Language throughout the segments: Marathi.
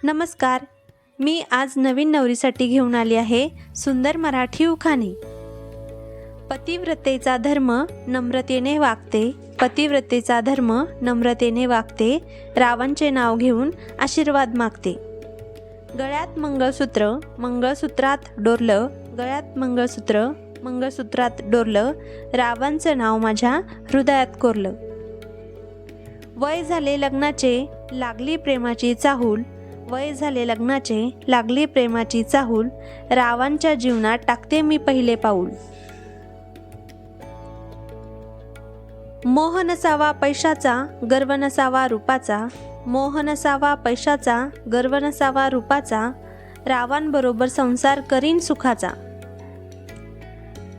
नमस्कार, मी आज नवीन नवरीसाठी घेऊन आली आहे सुंदर मराठी उखाणे। पतिव्रतेचा धर्म नम्रतेने वागते, पतिव्रतेचा धर्म नम्रतेने वागते, रावणचे नाव घेऊन आशीर्वाद मागते। गळ्यात मंगळसूत्र मंगळसूत्रात डोरलं, गळ्यात मंगळसूत्र मंगळसूत्रात डोरलं, रावणचं नाव माझ्या हृदयात कोरलं। वय झाले लग्नाचे लागली प्रेमाची चाहूल, वय झाले लग्नाचे लागली प्रेमाची चाहूल, रावणच्या जीवनात टाकते मी पहिले पाऊल। मोह नसावा पैशाचा गर्व नसावा रूपाचा, मोह नसावा पैशाचा गर्व नसावा रूपाचा, रावणाबरोबर संसार करीन सुखाचा।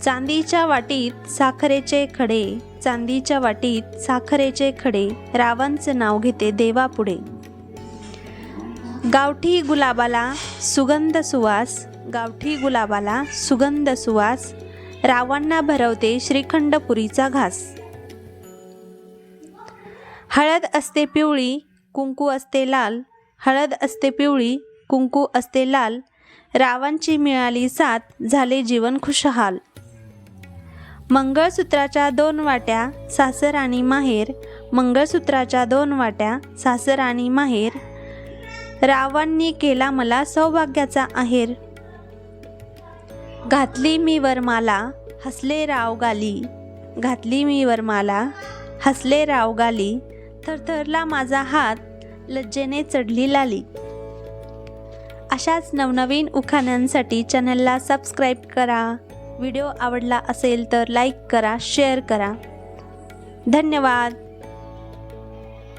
चांदीच्या वाटीत साखरेचे खडे, चांदीच्या वाटीत साखरेचे खडे, रावणचं नाव घेते देवापुढे। गावठी गुलाबाला सुगंध सुवास, गावठी गुलाबाला सुगंध सुवास, रावणांना भरवते श्रीखंडपुरीचा घास। हळद असते पिवळी कुंकू असते लाल, हळद असते पिवळी कुंकू असते लाल, रावणाची मिळाली साथ झाले जीवन खुशहाल। मंगळसूत्राच्या दोन वाट्या सासर आणि माहेर, मंगळसूत्राच्या दोन वाट्या सासर आणि माहेर, रावणांनी केला मला सौभाग्याचा आहेर। घातली मी वरमाला हसले राव गाली, घातली मी वरमाला हसले राव गाली, थरथरला माझा हात लज्जेने चढली लाली। अशाच नवनवीन उखाण्यांसाठी चॅनलला सबस्क्राईब करा। व्हिडिओ आवडला असेल तर लाईक करा, शेअर करा। धन्यवाद।